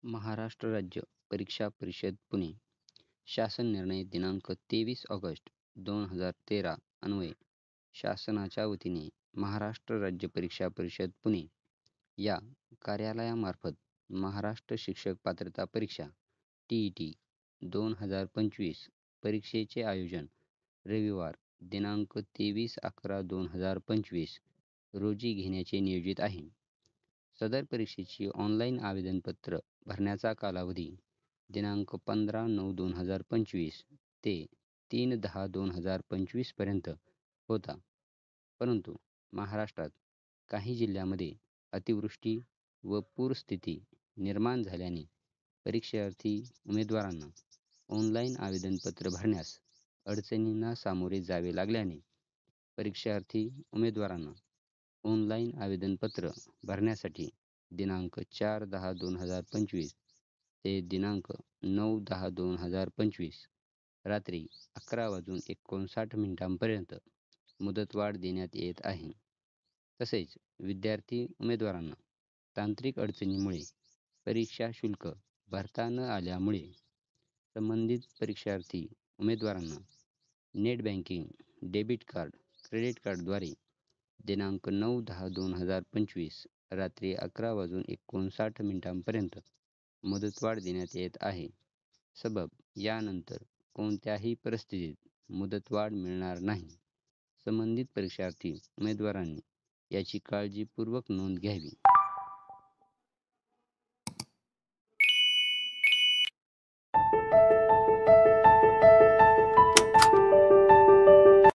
महाराष्ट्र राज्य परीक्षा परिषद पुणे शासन निर्णय दिनांक 23 ऑगस्ट 2013 अन्वये शासनाच्या वतीने महाराष्ट्र राज्य परीक्षा परिषद पुणे या कार्यालयामार्फत महाराष्ट्र शिक्षक पात्रता परीक्षा TET 2025 परीक्षेचे आयोजन रविवार दिनांक 23/11/2025 रोजी घेण्याचे नियोजित आहे. सदर परीक्षेची ऑनलाईन आवेदनपत्र भरण्याचा कालावधी दिनांक 15/9/2025 ते 3/10/2025 पर्यंत होता. परंतु महाराष्ट्रात काही जिल्ह्यांमध्ये अतिवृष्टी व पूरस्थिती निर्माण झाल्याने परीक्षार्थी उमेदवारांना ऑनलाईन आवेदनपत्र भरण्यास अडचणींना सामोरे जावे लागल्याने परीक्षार्थी उमेदवारांना ऑनलाईन आवेदनपत्र भरण्यासाठी दिनांक 4/10/2025 ते दिनांक 9/10/2025 रात्री 11:59 मुदतवाढ देण्यात येत आहे. तसेच विद्यार्थी उमेदवारांना तांत्रिक अडचणीमुळे परीक्षा शुल्क भरता न आल्यामुळे संबंधित परीक्षार्थी उमेदवारांना net banking, debit card, credit कार्डद्वारे दिनांक 9/10/2025 रात्री 11:59 मुदतवाढ देण्यात येत आहे. सबब यानंतर कोणत्याही परिस्थितीत मुदतवाढ मिळणार नाही. संबंधित परीक्षार्थी उमेदवारांनी याची काळजीपूर्वक नोंद घ्यावी.